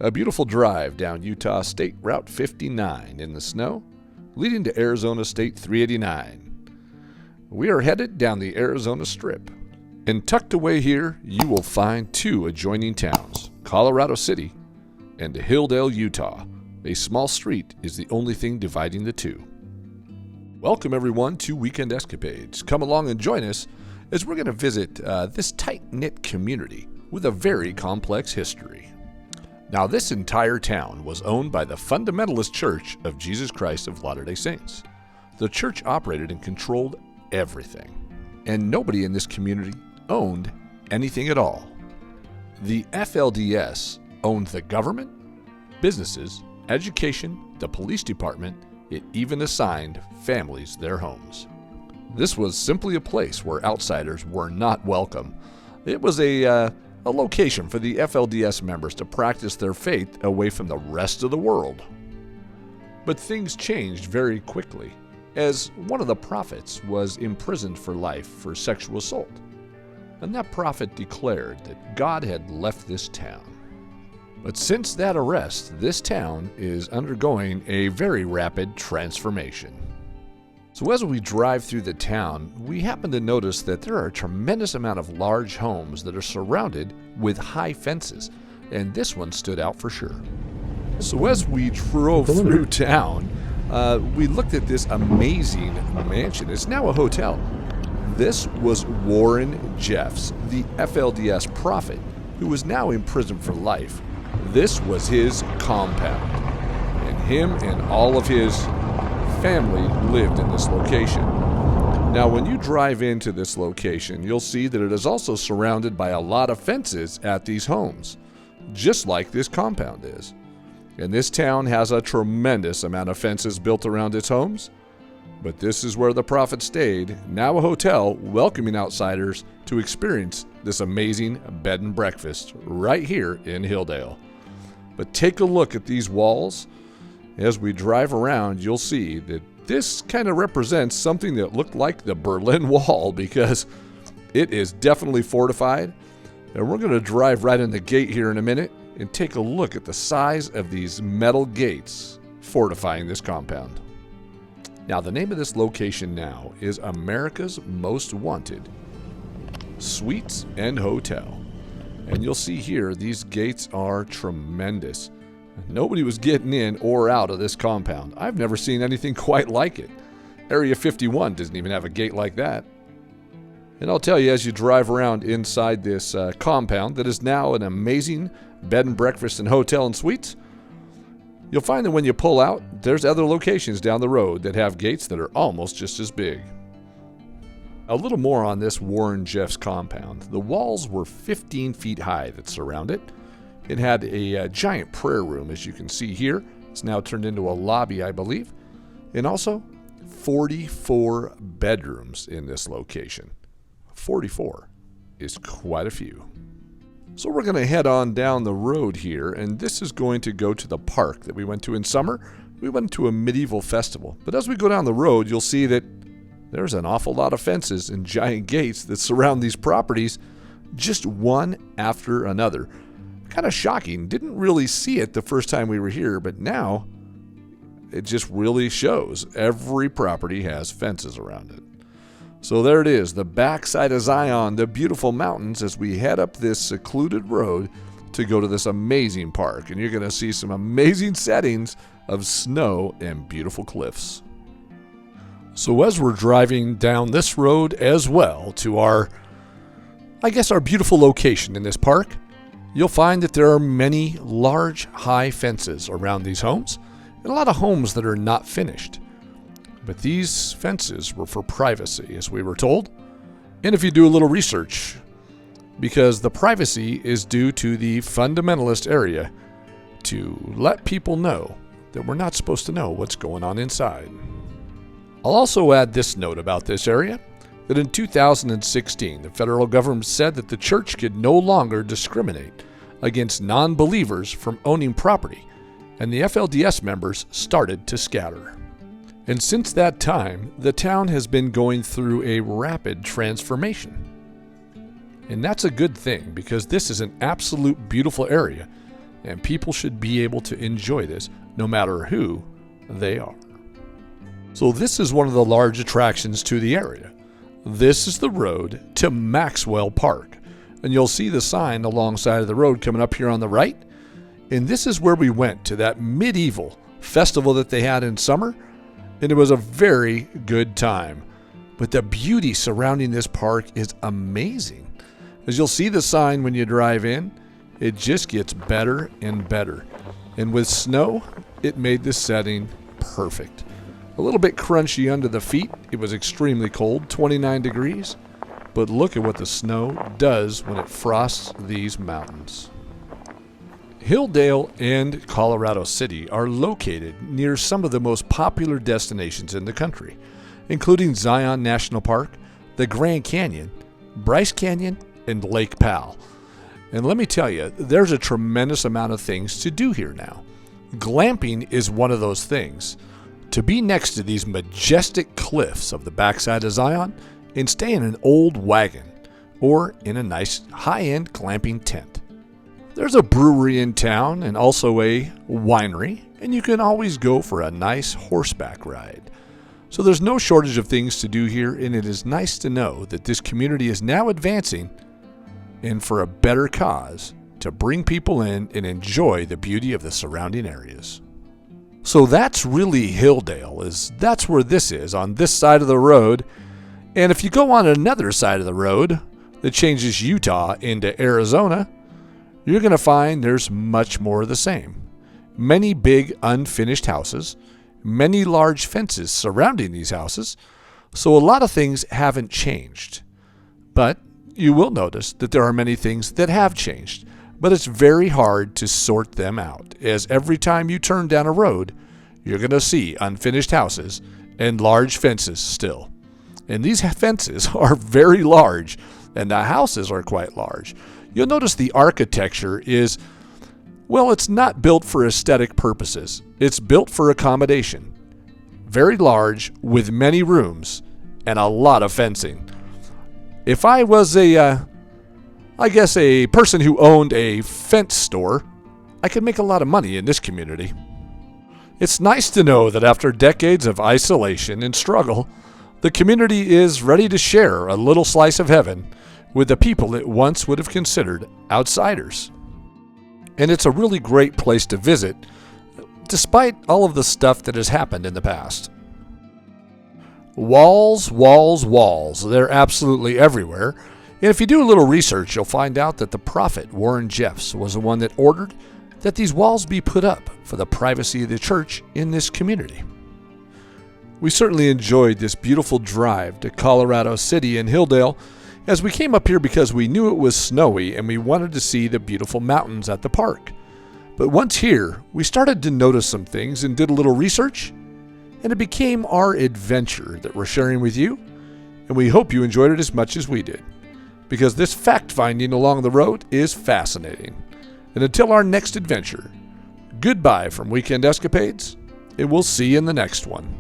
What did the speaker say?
A beautiful drive down Utah State Route 59 in the snow, leading to Arizona State 389. We are headed down the Arizona Strip. And tucked away here, you will find two adjoining towns, Colorado City and Hilldale, Utah. A small street is the only thing dividing the two. Welcome everyone to Weekend Escapades. Come along and join us as we're going to visit this tight-knit community with a very complex history. Now, this entire town was owned by the Fundamentalist Church of Jesus Christ of Latter-day Saints. The church operated and controlled everything, and nobody in this community owned anything at all. The FLDS owned the government, businesses, education, the police department. It even assigned families their homes. This was simply a place where outsiders were not welcome. It was a location for the FLDS members to practice their faith away from the rest of the world. But things changed very quickly, as one of the prophets was imprisoned for life for sexual assault. And that prophet declared that God had left this town. But since that arrest, this town is undergoing a very rapid transformation. So as we drive through the town, we happen to notice that there are a tremendous amount of large homes that are surrounded with high fences, and this one stood out for sure. So as we drove through town, we looked at this amazing mansion. It's now a hotel. This was Warren Jeffs, the FLDS prophet, who was now in prison for life. This was his compound, and him and all of his family lived in this location. Now, when you drive into this location, you'll see that it is also surrounded by a lot of fences at these homes, just like this compound is. And this town has a tremendous amount of fences built around its homes, but this is where the prophet stayed, now a hotel welcoming outsiders to experience this amazing bed and breakfast right here in Hilldale. But take a look at these walls. As we drive around, you'll see that this kind of represents something that looked like the Berlin Wall, because it is definitely fortified. And we're going to drive right in the gate here in a minute and take a look at the size of these metal gates fortifying this compound. Now, the name of this location now is America's Most Wanted Suites and Hotel. And you'll see here, these gates are tremendous. Nobody was getting in or out of this compound. I've never seen anything quite like it. Area 51 doesn't even have a gate like that. And I'll tell you, as you drive around inside this compound that is now an amazing bed and breakfast and hotel and suites, you'll find that when you pull out, there's other locations down the road that have gates that are almost just as big. A little more on this Warren Jeffs compound. The walls were 15 feet high that surround it. It had a giant prayer room, as you can see here. It's now turned into a lobby, I believe. And also 44 bedrooms in this location. 44 is quite a few. So we're going to head on down the road here, and this is going to go to the park that we went to in summer. We went to a medieval festival. But as we go down the road, you'll see that there's an awful lot of fences and giant gates that surround these properties, just one after another. Kind of shocking. Didn't really see it the first time we were here, but now it just really shows. Every property has fences around it. So there it is, the backside of Zion, the beautiful mountains, as we head up this secluded road to go to this amazing park. And you're going to see some amazing settings of snow and beautiful cliffs. So as we're driving down this road as well to our beautiful location in this park, you'll find that there are many large, high fences around these homes, and a lot of homes that are not finished. But these fences were for privacy, as we were told. And if you do a little research, because the privacy is due to the fundamentalist area, to let people know that we're not supposed to know what's going on inside. I'll also add this note about this area, that in 2016, the federal government said that the church could no longer discriminate against non-believers from owning property, and the FLDS members started to scatter. And since that time, the town has been going through a rapid transformation. And that's a good thing, because this is an absolute beautiful area. and people should be able to enjoy this no matter who they are. So this is one of the large attractions to the area. This is the road to Maxwell Park, and you'll see the sign alongside of the road coming up here on the right. And this is where we went to that medieval festival that they had in summer, and it was a very good time. But the beauty surrounding this park is amazing. As you'll see the sign when you drive in, it just gets better and better. And with snow, it made the setting perfect. A little bit crunchy under the feet. It was extremely cold, 29 degrees. But look at what the snow does when it frosts these mountains. Hilldale and Colorado City are located near some of the most popular destinations in the country, including Zion National Park, the Grand Canyon, Bryce Canyon, and Lake Powell. And let me tell you, there's a tremendous amount of things to do here now. Glamping is one of those things. To be next to these majestic cliffs of the backside of Zion and stay in an old wagon or in a nice high-end glamping tent. There's a brewery in town and also a winery, and you can always go for a nice horseback ride. So there's no shortage of things to do here, and it is nice to know that this community is now advancing and for a better cause to bring people in and enjoy the beauty of the surrounding areas. So that's really Hilldale, that's where this is, on this side of the road. And if you go on another side of the road that changes Utah into Arizona, you're going to find there's much more of the same. Many big unfinished houses, many large fences surrounding these houses, so a lot of things haven't changed. But you will notice that there are many things that have changed, but it's very hard to sort them out, as every time you turn down a road, you're going to see unfinished houses and large fences still. And these fences are very large, and the houses are quite large. You'll notice the architecture is, well, it's not built for aesthetic purposes. It's built for accommodation. Very large, with many rooms, and a lot of fencing. If I was a person who owned a fence store, I could make a lot of money in this community. It's nice to know that after decades of isolation and struggle, the community is ready to share a little slice of heaven with the people it once would have considered outsiders. And it's a really great place to visit, despite all of the stuff that has happened in the past. Walls, walls, walls. They're absolutely everywhere. And if you do a little research, you'll find out that the prophet Warren Jeffs was the one that ordered that these walls be put up for the privacy of the church in this community. We certainly enjoyed this beautiful drive to Colorado City and Hilldale, as we came up here because we knew it was snowy and we wanted to see the beautiful mountains at the park. But once here, we started to notice some things and did a little research, and it became our adventure that we're sharing with you, and we hope you enjoyed it as much as we did, because this fact-finding along the road is fascinating. And until our next adventure, goodbye from Weekend Escapades, and we'll see you in the next one.